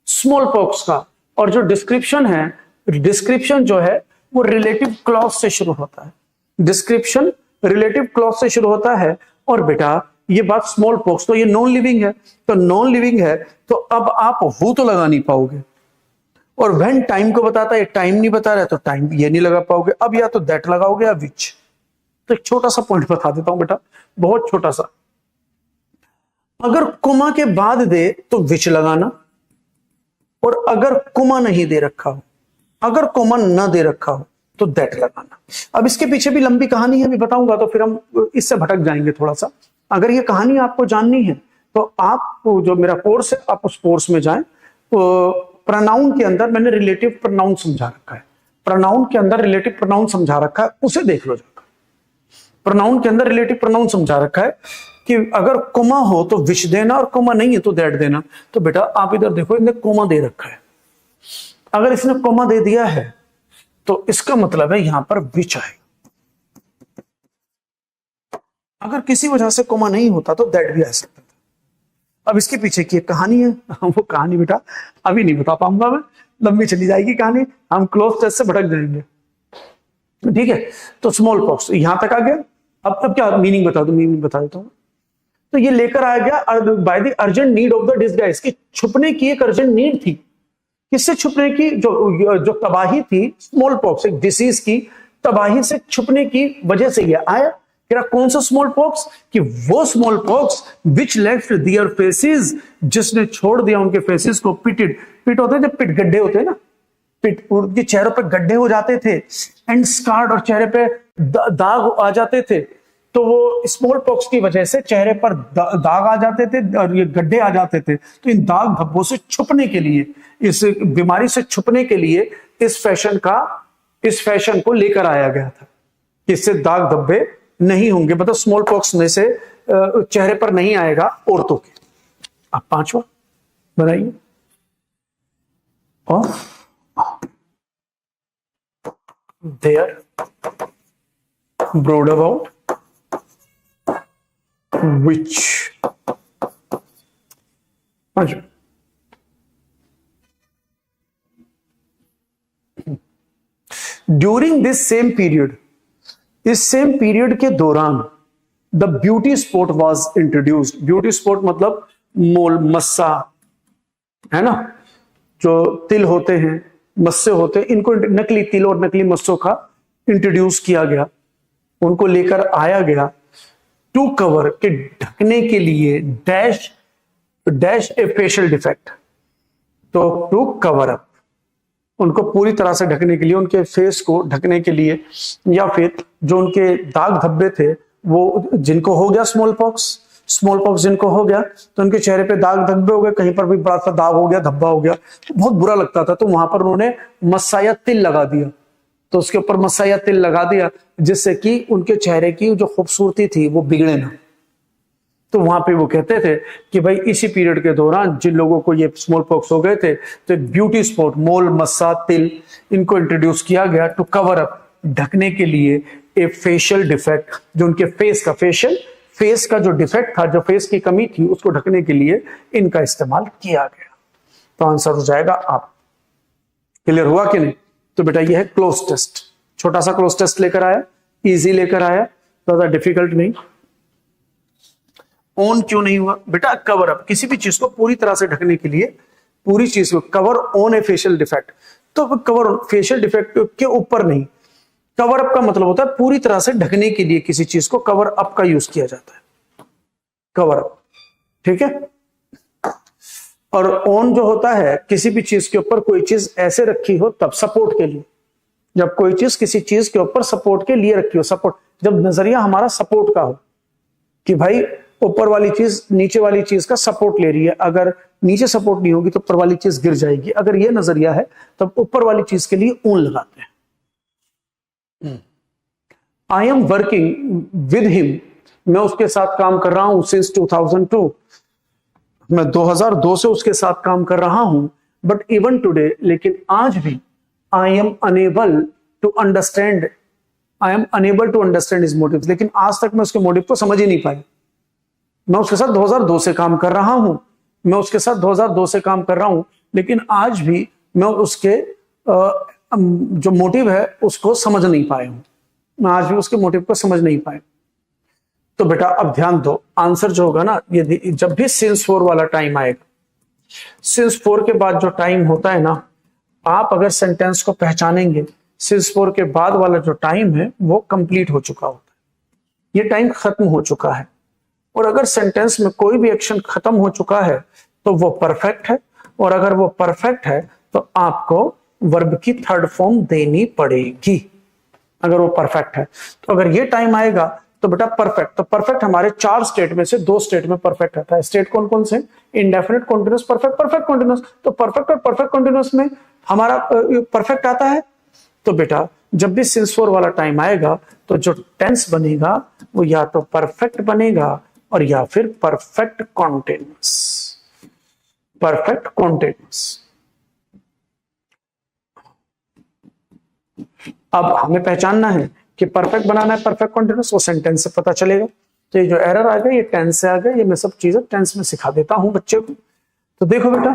स्मॉल पॉक्स का। और जो डिस्क्रिप्शन है, डिस्क्रिप्शन जो है वो रिलेटिव क्लॉज से शुरू होता है। डिस्क्रिप्शन रिलेटिव क्लॉज से शुरू होता है। और बेटा ये बात स्मॉल पॉक्स, तो ये नॉन लिविंग है, तो नॉन लिविंग है तो अब आप हु तो लगा नहीं पाओगे। और व्हेन टाइम को बताता है, टाइम नहीं बता रहा है तो टाइम ये नहीं लगा पाओगे। अब या तो दैट लगाओगे या विच। तो एक छोटा सा पॉइंट बता देता हूं बेटा, बहुत छोटा सा। अगर कोमा के बाद दे तो विच लगाना, और अगर कोमा नहीं दे रखा हो, अगर कोमा ना दे रखा हो तो दैट लगाना। अब इसके पीछे भी लंबी कहानी है, अभी बताऊंगा तो फिर हम इससे भटक जाएंगे थोड़ा सा। अगर ये कहानी आपको जाननी है तो आप जो मेरा कोर्स है आप उस कोर्स में जाएं। तो प्रोनाउन के अंदर मैंने रिलेटिव प्रोनाउन समझा रखा है, प्रोनाउन के अंदर रिलेटिव प्रोनाउन समझा रखा है, उसे देख लो जाकर। प्रोनाउन के अंदर रिलेटिव प्रोनाउन समझा रखा है कि अगर कोमा हो तो विच देना, और कोमा नहीं है तो दैट देना। तो बेटा आप इधर देखो, इसने कोमा दे रखा है। अगर इसने कोमा दे दिया है तो इसका मतलब है यहां पर विच आएगा। अगर किसी वजह से कोमा नहीं होता तो दैट भी आ सकता था। अब इसके पीछे की एक कहानी है, वो कहानी बेटा अभी नहीं बता पाऊंगा मैं, लंबी चली जाएगी कहानी, हम क्लोज टेस्ट से भटक जाएंगे। ठीक है, तो स्मॉल पॉक्स यहां तक आ गया। अब क्या मीनिंग बता दो, मीनिंग बता देता हूं। तो ये लेकर आ गया by the urgent need of the disguise, कि छुपने की एक अर्जेंट नीड थी। किससे छुपने की? जो तबाही थी, स्मॉल पॉक्स एक डिसीज की तबाही से छुपने की वजह से ये आया। कौन सा स्मॉल पॉक्स? कि वो small pox which left their faces, जिसने छोड़ दिया उनके फेसेस को पिटेड। पिट होते थे, पिट गड्ढे होते हैं ना, पिट, उनके चेहरों पे गड्ढे हो जाते थे, एंड स्कार्ड, और चेहरे पे दाग आ जाते थे। तो वो स्मॉल पॉक्स की वजह से चेहरे पर दाग आ जाते थे और ये गड्ढे आ जाते थे। तो इन दाग धब्बों से छुपने के लिए, इस बीमारी से छुपने के लिए इस फैशन को लेकर आया गया था। इससे दाग धब्बे नहीं होंगे, मतलब स्मॉल पॉक्स में से चेहरे पर नहीं आएगा औरतों के। अब पांचवा, बनाइए। Of their broad about which. During this same period, इस सेम पीरियड के दौरान the beauty sport was introduced. Beauty sport मतलब मोल, मस्सा, है ना, जो तिल होते हैं, मस्से होते हैं, इनको नकली तिल और नकली मस्सों का इंट्रोड्यूस किया गया, उनको लेकर आया गया। टू कवर, के ढकने के लिए, डैश डैश ए फेशियल डिफेक्ट, तो टू कवर अप, उनको पूरी तरह से ढकने के लिए, उनके फेस को ढकने के लिए, या फिर जो उनके दाग धब्बे थे, वो जिनको हो गया स्मॉल पॉक्स जिनको हो गया, तो उनके चेहरे पे दाग धब्बे हो गए, कहीं पर भी बड़ा सा दाग हो गया, धब्बा हो गया, तो बहुत बुरा लगता था, तो वहां पर उन्होंने मस्सा या तिल लगा दिया, तो उसके ऊपर मस्सा या तिल लगा दिया, जिससे कि उनके चेहरे की जो खूबसूरती थी वो बिगड़े ना। तो वहां पे वो कहते थे कि भाई इसी पीरियड के दौरान जिन लोगों को ये स्मॉल पॉक्स हो गए थे, तो ब्यूटी स्पॉट, मोल, मस्सा, तिल, इनको इंट्रोड्यूस किया गया टू कवर अप, ढकने के लिए, ए फेशियल डिफेक्ट, जो उनके फेस का जो डिफेक्ट था, जो फेस की कमी थी, उसको ढकने के लिए इनका इस्तेमाल किया गया। तो आंसर हो जाएगा आप। क्लियर हुआ कि नहीं? तो बेटा ये है क्लोज टेस्ट, छोटा सा क्लोज टेस्ट लेकर आया, इजी लेकर आया, ज्यादा डिफिकल्ट नहीं। ऑन क्यों नहीं हुआ बेटा? कवर अप, किसी भी चीज को पूरी तरह से ढकने के लिए, पूरी चीज को cover on A facial defect, तो कवर फेशियल डिफेक्ट के ऊपर नहीं, कवर अप का मतलब होता है पूरी तरह से ढकने के लिए किसी चीज को कवर अप का यूज किया जाता है, कवर अप, ठीक है। और ऑन जो होता है किसी भी चीज के ऊपर कोई चीज ऐसे रखी हो तब, सपोर्ट के लिए, जब कोई चीज किसी चीज के ऊपर सपोर्ट के लिए रखी हो, सपोर्ट, जब नजरिया हमारा सपोर्ट का हो कि भाई ऊपर वाली चीज नीचे वाली चीज का सपोर्ट ले रही है, अगर नीचे सपोर्ट नहीं होगी तो ऊपर वाली चीज गिर जाएगी, अगर ये नजरिया है तब ऊपर वाली चीज के लिए ऊन लगाते हैं। I am working with him, मैं उसके साथ काम कर रहा हूं सिंस 2002, मैं 2002 से उसके साथ काम कर रहा हूं, बट इवन टुडे, लेकिन आज भी, I am unable to understand his motives, लेकिन आज तक मैं उसके मोटिव को समझ ही नहीं पाया। मैं उसके साथ 2002 से काम कर रहा हूं, लेकिन आज भी मैं उसके जो मोटिव है उसको समझ नहीं पाया हूं, मैं आज भी उसके मोटिव को समझ नहीं पाया। तो बेटा अब ध्यान दो, आंसर जो होगा ना, ये जब भी सिंस 4 वाला टाइम आएगा, सिंस 4 के बाद जो टाइम होता है ना, आप अगर सेंटेंस को पहचानेंगे, सिंस 4 के बाद वाला जो टाइम है वो कंप्लीट हो चुका होता है, ये टाइम खत्म हो चुका है। और अगर सेंटेंस में कोई भी एक्शन खत्म हो चुका है तो वो परफेक्ट है, और अगर वो परफेक्ट है तो आपको वर्ब की थर्ड फॉर्म देनी पड़ेगी, अगर वो परफेक्ट है। तो अगर ये टाइम आएगा तो बेटा परफेक्ट, तो परफेक्ट हमारे 4 स्टेट में से 2 स्टेट में परफेक्ट आता है। स्टेट कौन कौन से? Indefinite, continuous, perfect, perfect continuous. तो परफेक्ट और परफेक्ट कॉन्टिन्यूस में हमारा परफेक्ट आता है। तो बेटा जब भी सिंस 4 वाला टाइम आएगा तो जो टेंस बनेगा वो या तो परफेक्ट बनेगा और या फिर परफेक्ट कॉन्टिन्यूस, परफेक्ट कॉन्टिन्यूस। अब हमें पहचानना है कि परफेक्ट बनाना है परफेक्ट कॉन्टिन्यूस, वो सेंटेंस से पता चलेगा। तो ये जो एरर आ गया ये टेंस से आ गया, ये मैं सब चीजें टेंस में सिखा देता हूं बच्चे को। तो देखो बेटा,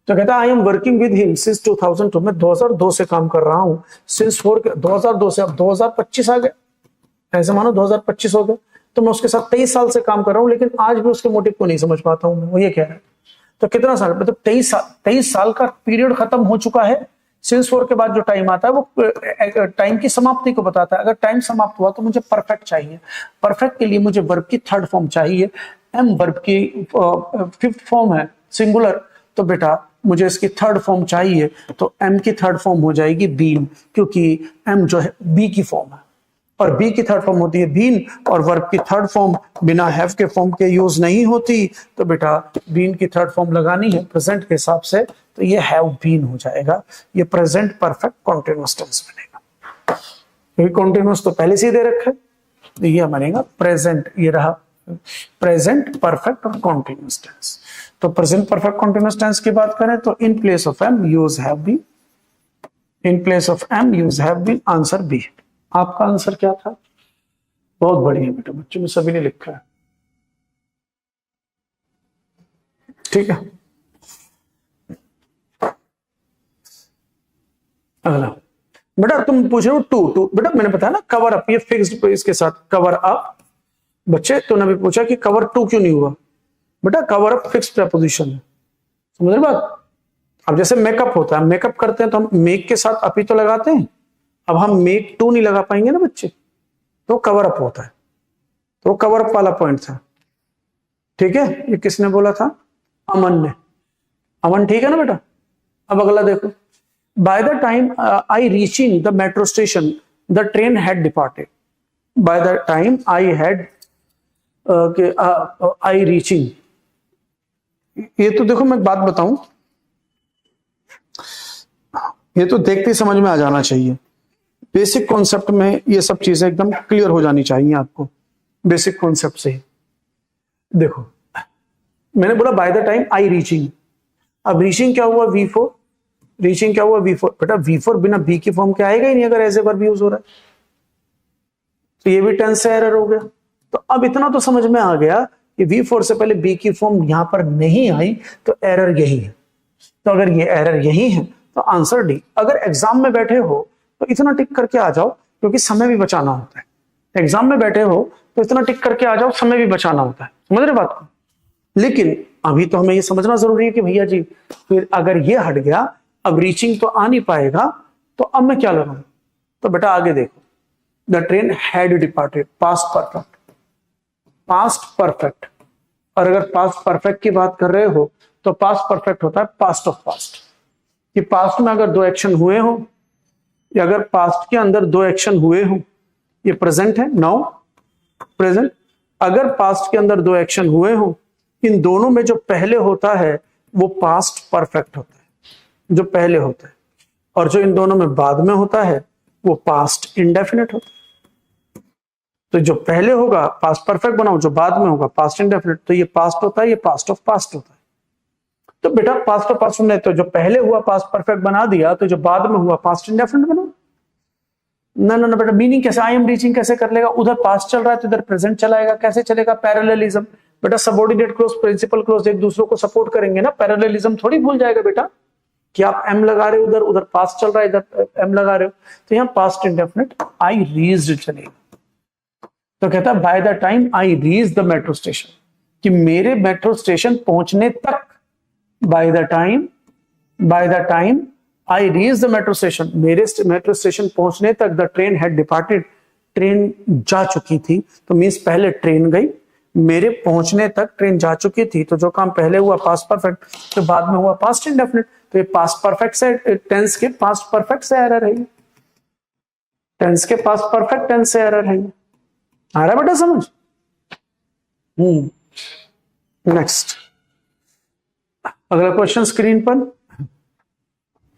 तो कहता है I am working with him since 2002, मैं 2002 से काम कर रहा हूं, सिंस 4 2002 से अब 2025 आ गया, ऐसे मानो 2025 हो गया, तो मैं उसके साथ 23 साल से काम कर रहा हूं, लेकिन आज भी उसके मोटिव को नहीं समझ पाता हूं मैं, वो ये कह रहा है। तो कितना साल, मतलब 23 साल का पीरियड खत्म हो चुका है। सिंस 4 के बाद जो टाइम आता है वो टाइम की समाप्ति को बताता है। अगर टाइम समाप्त हुआ तो मुझे परफेक्ट चाहिए, परफेक्ट के लिए मुझे वर्ब की थर्ड फॉर्म चाहिए, एम वर्ब की 5th फॉर्म है सिंगुलर, तो बेटा मुझे इसकी थर्ड फॉर्म चाहिए, तो एम की थर्ड फॉर्म हो जाएगी बीन, क्योंकि एम जो है बी की फॉर्म है और बी की थर्ड फॉर्म होती है बीन, और वर्ब की थर्ड फॉर्म बिना हैव के फॉर्म के यूज नहीं होती। तो बेटा बीन की थर्ड फॉर्म लगानी है प्रेजेंट के हिसाब से, तो ये हैव बीन हो जाएगा, ये प्रेजेंट परफेक्ट कॉन्टिन्यूअस टेंस बनेगा, क्योंकि कॉन्टिन्यूअस तो पहले से ही दे रखा है, तो ये बनेगा प्रेजेंट, ये रहा प्रेजेंट परफेक्ट और कॉन्टिन्यूस टेंस। तो प्रेजेंट परफेक्ट कॉन्टिन्यूस टेंस की बात करें तो in place of am use have been, in place of am use have been, answer B. आपका आंसर क्या था? बहुत बढ़िया बेटा, बच्चों में सभी ने लिखा है। ठीक है, अगला बेटा तुम पूछ रहे हो टू बेटा मैंने बताया ना कवर अप, ये फिक्स्ड इसके साथ कवर अप। बच्चे तुमने भी पूछा कि कवर टू क्यों नहीं हुआ, बेटा कवर अप फिक्स्ड प्रीपोजिशन है, समझ रहे बात। अब जैसे मेकअप होता है, मेकअप करते हैं तो हम मेक के साथ अप ही तो लगाते हैं, अब हम मेक टू नहीं लगा पाएंगे ना बच्चे, तो कवर अप होता है। तो कवर अप वाला पॉइंट था, ठीक है। ये किसने बोला था? अमन ने। अमन ठीक है ना बेटा। अब अगला देखो, by the time I reaching the metro station the train had departed. By the time I had I reaching, ये तो देखो मैं बात बताऊं, ये तो देखते ही समझ में आ जाना चाहिए। बेसिक कॉन्सेप्ट में ये सब चीजें एकदम क्लियर हो जानी चाहिए आपको, बेसिक कॉन्सेप्ट से ही। देखो मैंने बोला by the time I reaching, अब रीचिंग क्या हुआ? V4। रीचिंग क्या हुआ? V4। बेटा V4 बिना बी की फॉर्म के आएगा ही नहीं अगर एज ए वर्ब यूज हो रहा है, तो ये भी टेंस से एरर हो गया। तो अब इतना तो समझ में आ गया कि V4 से पहले बी की फॉर्म यहां पर नहीं आई, तो एरर यही है। तो अगर ये एरर यही है तो आंसर डी। अगर एग्जाम में बैठे हो तो इतना टिक करके आ जाओ, क्योंकि समय भी बचाना होता है। एग्जाम में बैठे हो तो इतना टिक करके आ जाओ, समय भी बचाना होता है, समझ रहे बात को। लेकिन अभी तो हमें ये समझना जरूरी है कि भैया जी फिर अगर ये हट गया, अब रीचिंग तो आ नहीं पाएगा, तो अब मैं क्या लगाऊं? तो बेटा आगे देखो, the train had departed, past perfect, past perfect. और अगर पास्ट परफेक्ट की बात कर रहे हो तो पास्ट परफेक्ट होता है पास्ट ऑफ पास्ट, कि पास्ट में अगर दो एक्शन हुए हो, या अगर पास्ट के अंदर दो एक्शन हुए हो, ये प्रेजेंट है, नाउ प्रेजेंट। अगर पास्ट के अंदर दो एक्शन हुए हो, इन दोनों में जो पहले होता है वो पास्ट परफेक्ट होता है, जो पहले होता है, और जो इन दोनों में बाद में होता है वो पास्ट इंडेफिनिट होता है। तो जो पहले होगा पास्ट परफेक्ट बनाओ, जो बाद में होगा पास्ट इंडेफिनिट। तो ये पास्ट होता है, ये पास्ट ऑफ पास्ट होता है। तो बेटा पास्ट ऑफ पास्ट ने तो जो पहले हुआ पास्ट परफेक्ट बना दिया, तो जो बाद में हुआ पास्ट इंडेफिनिट बना। ना ना ना बेटा, मीनिंग कैसे? आई एम रीचिंग कैसे कर लेगा? उधर पास्ट चल रहा है तो इधर प्रेजेंट चलाएगा, कैसे चलेगा? पैरेललिज्म। बेटा सबऑर्डिनेट क्लोज, प्रिंसिपल क्लोज एक दूसरे को सपोर्ट करेंगे ना, पैरेललिज्म थोड़ी भूल जाएगा बेटा कि आप एम लगा रहे हो, उधर उधर पास्ट चल रहा है, इधर एम लगा रहे हो, तो यहाँ पास्ट इंडेफिनिट आई रीच्ड चलेगा। तो कहता है by the time I reach the metro station, कि मेरे मेट्रो स्टेशन पहुंचने तक, by the time I reach the metro station, मेरे मेट्रो स्टेशन पहुंचने तक the train had departed, train जा चुकी थी। तो मींस पहले ट्रेन गई, मेरे पहुंचने तक ट्रेन जा चुकी थी, तो जो काम पहले हुआ पास्ट परफेक्ट, तो बाद में हुआ पास्ट इंडेफिनिट। तो ये पास्ट परफेक्ट से, टेंस के पास्ट परफेक्ट से एरर है, टेंस के पास्ट परफेक्ट टेंस से एरर है। आ रहा बेटा समझ? नेक्स्ट, अगला क्वेश्चन स्क्रीन पर,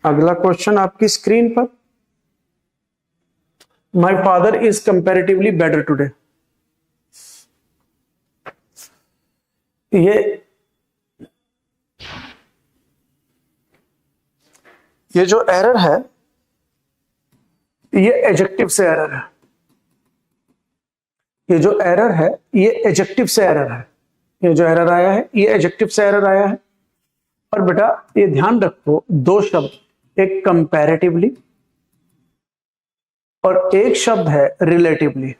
अगला क्वेश्चन आपकी स्क्रीन पर। My father is comparatively better today. ये जो एरर है, ये एडजेक्टिव से एरर है। ये जो एरर है ये एडजेक्टिव से एरर है। ये जो एरर आया है ये एडजेक्टिव से एरर आया है। और बेटा ये ध्यान रखो, दो शब्द, एक कंपैरेटिवली और एक शब्द है रिलेटिवली।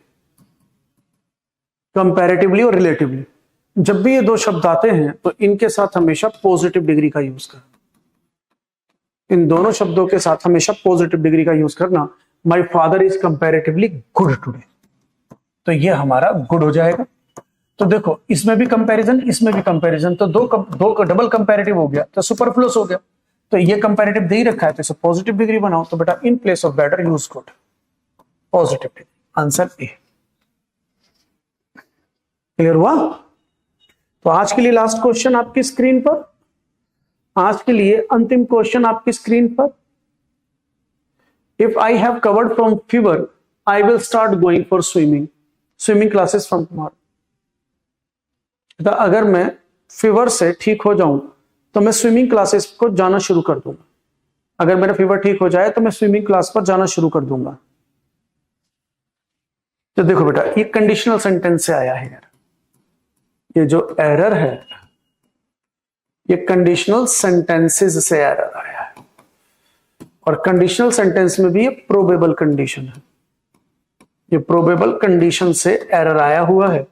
कंपैरेटिवली और रिलेटिवली, जब भी ये दो शब्द आते हैं तो इनके साथ हमेशा पॉजिटिव डिग्री का यूज करना। इन दोनों शब्दों के साथ हमेशा पॉजिटिव डिग्री का यूज करना। My father is comparatively good today, तो ये हमारा गुड हो जाएगा। तो देखो इसमें भी कंपैरिजन, इसमें भी कंपैरिजन, तो दो डबल कंपैरेटिव हो गया, तो सुपरफ्लूस हो गया। तो ये कंपैरेटिव दे ही रखा है तो इसे पॉजिटिव डिग्री बनाओ। तो बेटा इन place of better use good, positive degree, answer A. Clear हुआ? तो आज के लिए लास्ट क्वेश्चन आपकी स्क्रीन पर, आज के लिए अंतिम क्वेश्चन आपकी स्क्रीन पर। If I have covered from fever I will start going for swimming classes from tomorrow. तो अगर मैं फीवर से ठीक हो जाऊं तो मैं स्विमिंग क्लासेस को जाना शुरू कर दूंगा। अगर मेरा फीवर ठीक हो जाए तो मैं स्विमिंग क्लास पर जाना शुरू कर दूंगा। तो देखो बेटा, ये कंडीशनल सेंटेंस से आया है यार, ये जो एरर है ये कंडीशनल सेंटेंसेस से एरर आया है, और कंडीशनल सेंटेंस में भी ये प्रोबेबल कंडीशन है। ये प्रोबेबल कंडीशन से एरर आया हुआ है,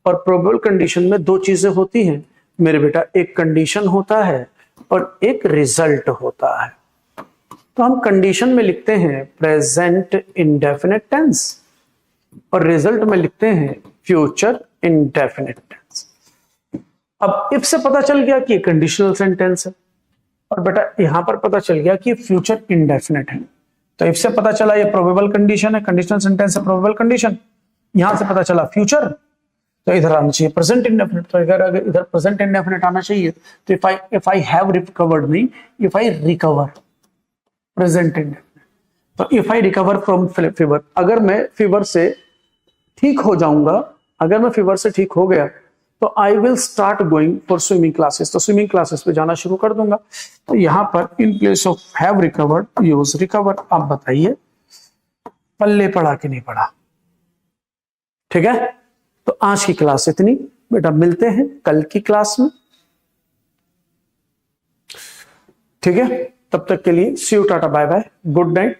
और प्रोबेबल कंडीशन में दो चीजें होती हैं मेरे बेटा, एक कंडीशन होता है और एक रिजल्ट होता है। तो हम कंडीशन में लिखते हैं प्रेजेंट इंडेफिनिट टेंस और रिजल्ट में लिखते हैं फ्यूचर इंडेफिनिट टेंस। अब इफ से पता चल गया कि ये कंडीशनल सेंटेंस है, और बेटा यहां पर पता चल गया कि फ्यूचर इंडेफिनिट है। तो इफ से पता चला ये प्रोबेबल कंडीशन है, कंडीशनल सेंटेंस है, प्रोबेबल कंडीशन। यहां से पता चला फ्यूचर, तो इधर आना चाहिए प्रेजेंट इंडेफिनिट। तो अगर इधर प्रेजेंट इंडेफिनिट आना चाहिए तो इफ आई हैव रिकवर्ड नहीं, if I recover present indefinite. तो if I recover from fever, अगर मैं फीवर से ठीक हो जाऊंगा, अगर मैं फीवर से ठीक हो गया तो I will start going for swimming classes, तो स्विमिंग क्लासेस पे जाना शुरू कर दूंगा। तो यहां पर in place of have recovered use recover. आप बताइए पल्ले पड़ा कि नहीं पड़ा? ठीक है, तो आज की क्लास इतनी बेटा, मिलते हैं कल की क्लास में। ठीक है, तब तक के लिए सी यू, टाटा, बाय बाय, गुड नाइट।